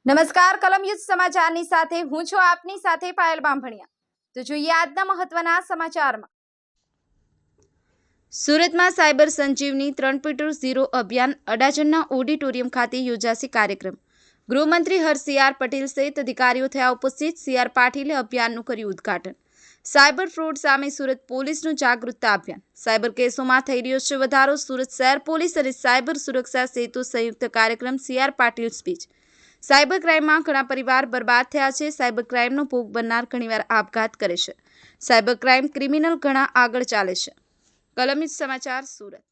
નમસ્કાર કલમ યુદ્ધ સમાચારની સાથે હું છું આપની સાથે પાયલ બામભણિયા। તો જોઈએ આજના મહત્વના સમાચારમાં। સુરતમાં સાયબર સંજીવની 3.0 અભિયાન અડાજણના ઓડિટોરિયમ ખાતે યોજાશે કાર્યક્રમ। ગૃહમંત્રી હર્ષ પટેલ સહિત અધિકારીઓ થયા ઉપસ્થિત। CR પાટીલે અભિયાનનું કર્યું ઉદ્ઘાટન। સાયબર ફ્રોડ સામે સુરત પોલીસનું જાગૃતતા અભિયાન। સાયબર કેસોમાં થઈ રહ્યો છે વધારો। સુરત શહેર પોલીસ અને સાયબર સુરક્ષા સેતુ સંયુક્ત કાર્યક્રમ। CR Patil speech. સાયબર ક્રાઇમમાં ઘણા પરિવાર બરબાદ થયા છે। સાયબર ક્રાઇમનો ભોગ બનનાર ઘણીવાર આપઘાત કરે છે। સાયબર ક્રાઇમ ક્રિમિનલ ઘણા આગળ ચાલે છે। કલમ સમાચાર સુરત।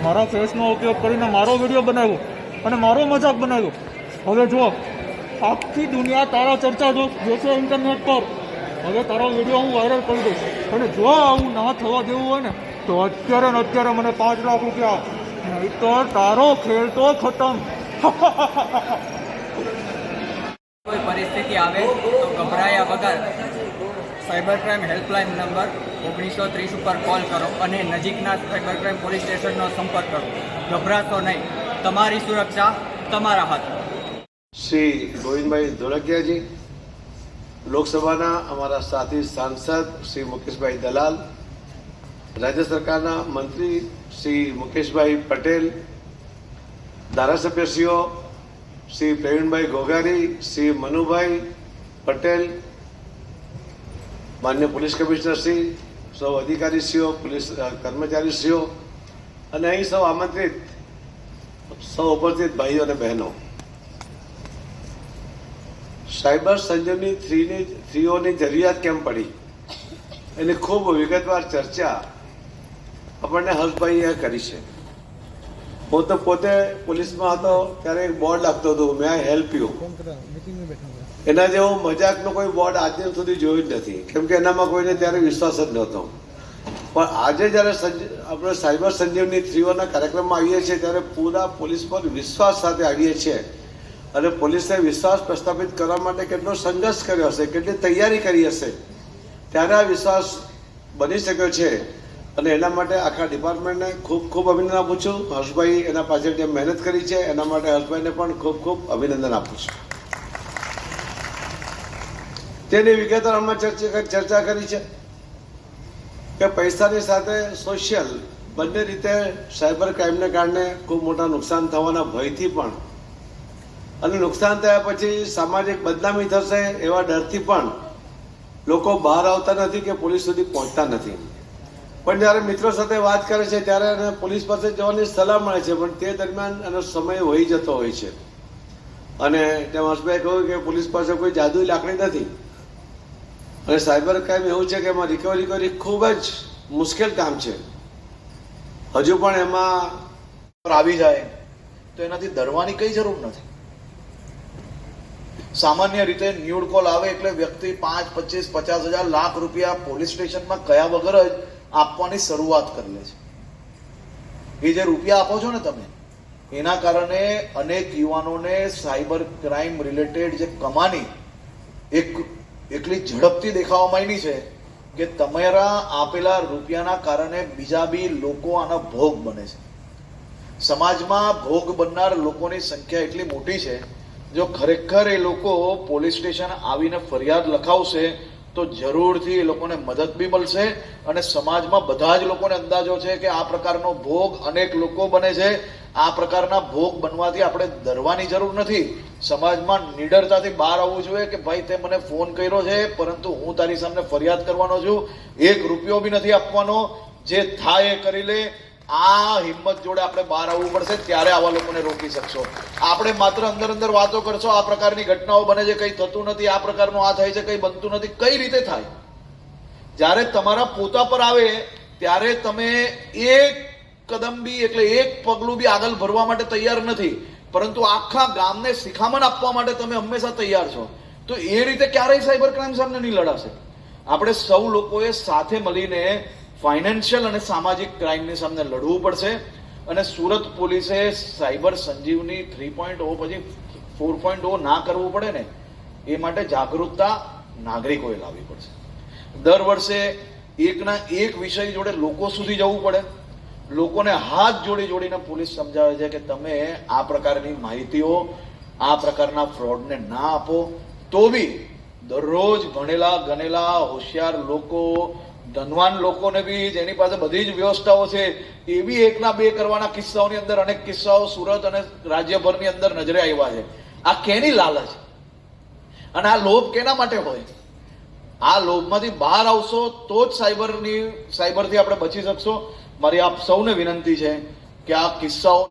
મારા ફેસનો ઉપયોગ કરીને મારો વિડીયો બનાવ્યો અને મારો મજાક બનાવ્યો। હવે જો આખી દુનિયા તારા ચર્ચા જોશે ઇન્ટરનેટ પર। હવે તારો વિડીયો હું વાયરલ કરી દઈશ અને જો આવું ના થવા દેવું હોય ને તો અત્યારે ને અત્યારે મને 5 લાખ રૂપિયા, નહીં તો તારો ખેલ તો ખતમ। કોઈ પરિસ્થિતિ આવે તો ગભરાયા વગર સાયબર ક્રાઇમ હેલ્પલાઇન નંબર 1930 ઉપર કોલ કરો અને નજીકના સાયબર ક્રાઇમ પોલીસ સ્ટેશનનો સંપર્ક કરો। ગભરાશો નહીં, તમારી સુરક્ષા તમારા હાથમાં। શ્રી ગોવિંદભાઈ ધોળકિયાજી, લોકસભાના અમારા સાથી સાંસદ શ્રી મુકેશભાઈ દલાલ, રાજ્ય સરકારના મંત્રી શ્રી મુકેશભાઈ પટેલ, ધારાસભ્યશ્રીઓ શ્રી પ્રવીણભાઈ ઘોઘારી, શ્રી મનુભાઈ પટેલ, માન્ય પોલીસ કમિશનરશ્રી, સૌ અધિકારીશ્રીઓ, પોલીસ કર્મચારીશ્રીઓ અને અહીં સૌ આમંત્રિત સૌ ઉપસ્થિત ભાઈઓ અને બહેનો, સાયબર સંજીવની 3ની જરૂરિયાત કેમ પડી એની ખૂબ વિગતવાર ચર્ચા આપણને હર્ષભાઈએ કરી છે। હું તો પોતે પોલીસમાં હતો ત્યારે એક બોર્ડ લાગતો હતો, મે આઈ હેલ્પ યુ। એના જેવો મજાકનો કોઈ બોર્ડ આજ દિન સુધી જોયું જ નથી, કેમ કે એનામાં કોઈને ત્યારે વિશ્વાસ જ નહોતો। પણ આજે જ્યારે આપણે સાયબર સંજીવની 3ના કાર્યક્રમમાં આવીએ છીએ ત્યારે પૂરા પોલીસ પર વિશ્વાસ સાથે આવીએ છીએ અને પોલીસે વિશ્વાસ પ્રસ્થાપિત કરવા માટે કેટલો સંઘર્ષ કર્યો હશે, કેટલી તૈયારી કરી હશે, ત્યારે આ વિશ્વાસ બની શક્યો છે અને એના માટે આખા ડિપાર્ટમેન્ટને ખૂબ ખૂબ અભિનંદન આપું છું। હર્ષભાઈ એના પાછળ જે મહેનત કરી છે એના માટે હર્ષભાઈને પણ ખૂબ ખૂબ અભિનંદન આપું છું। તેની વિગતવાર અમે ચર્ચા કરી છે કે પૈસાની સાથે સોશિયલ બંને રીતે સાયબર ક્રાઇમને કારણે ખૂબ મોટા નુકસાન થવાના ભયથી પણ અને નુકસાન થયા પછી સામાજિક બદનામી થશે એવા ડરથી પણ લોકો બહાર આવતા નથી કે પોલીસ સુધી પહોંચતા નથી। પણ જ્યારે મિત્રો સાથે વાત કરે છે ત્યારે એને પોલીસ પાસે જવાની સલાહ મળે છે, પણ તે દરમિયાન એનો સમય વહી જતો હોય છે અને તેમ હર્ષભાઈ કહ્યું કે પોલીસ પાસે કોઈ જાદુઈ લાકડી નથી અને સાયબર ક્રાઇમ એવું છે કે એમાં રિકવરી કરવી ખૂબ જ મુશ્કેલ કામ છે। હજુ પણ એમાં આવી જાય તો એનાથી ડરવાની કઈ જરૂર નથી। સામાન્ય રીતે ન્યૂડ કોલ આવે એટલે વ્યક્તિ 5, 25, 50,000 લાખ રૂપિયા પોલીસ સ્ટેશનમાં કયા વગર જ આપવાની શરૂઆત કરી લે છે। એ જે રૂપિયા આપો છો ને તમે, એના કારણે અનેક યુવાનોને સાયબર ક્રાઇમ રિલેટેડ જે કમાની એટલી ઝડપથી દેખાવા માંડી છે કે તમારા આપેલા રૂપિયાના કારણે બીજા બી લોકો આના ભોગ બને છે। સમાજમાં ભોગ બનનાર લોકોની સંખ્યા એટલી મોટી છે, જો ખરેખર એ લોકો પોલીસ સ્ટેશન આવીને ફરિયાદ લખાવશે તો જરૂરથી એ લોકોને મદદ બી મળશે અને સમાજમાં બધા જ લોકોને અંદાજો છે કે આ પ્રકારનો ભોગ અનેક લોકો બને છે। આ પ્રકારના ભોગ બનવાથી આપણે ડરવાની જરૂર નથી। સમાજમાં નિડરતાથી બહાર આવવું જોઈએ કે ભાઈ તે મને ફોન કર્યો છે પરંતુ હું તારી સામે ફરિયાદ કરવાનો છું, 1 રૂપિયો બી નથી આપવાનો, જે થાય એ કરી લે। આ હિંમત જોડે આપણે બહાર આવવું પડશે, ત્યારે આવા લોકોને રોકી શકશો। આપણે માત્ર અંદર વાતો કરશો, આ પ્રકારની ઘટનાઓ બને છે, કંઈ થતું નથી, આ પ્રકારનું આ થાય છે, કંઈ બનતું નથી, કઈ રીતે થાય? જ્યારે તમારા પોતા પર આવે ત્યારે તમે એક કદમ બી એટલે એક પગલું બી આગળ ભરવા માટે તૈયાર નથી, પરંતુ આખા ગામને શિખામણ આપવા માટે તમે હંમેશા તૈયાર છો, તો એ રીતે ક્યારેય સાયબર ક્રાઇમ સામે નહીં લડાશે. આપણે સૌ લોકોએ સાથે મળીને ફાઇનાન્શિયલ અને સામાજિક ક્રાઇમની સામે લડવું પડશે. અને સુરત પોલીસે સાયબર સંજીવની 3.0 પછી 4.0 ના કરવું પડે ને, એ માટે જાગૃતતા નાગરિકોએ લાવવી પડશે. દર વર્ષે એકના એક વિષય જોડે લોકો સુધી જવું પડે. લોકોને હાથ જોડીને પોલીસ સમજાવે છે કે તમે આ પ્રકારની માહિતીઓ, આ પ્રકારના ફ્રોડને ના આપો. તો બી દરરોજ ભણેલા ગણેલા હોશિયાર લોકો, ધનવાન લોકોને બી જેની પાસે બધી જ વ્યવસ્થાઓ છે, એ બી એકના બે કરવાના કિસ્સાઓની અંદર અનેક કિસ્સાઓ સુરત અને રાજ્યભરની અંદર નજરે આવ્યા છે. આ કેની લાલચ અને આ લોભ કેના માટે હોય? આ લોભમાંથી બહાર આવશો તો જ સાયબરથી આપણે બચી શકશો. મારી આપ સૌને વિનંતી છે કે આ કિસ્સાઓ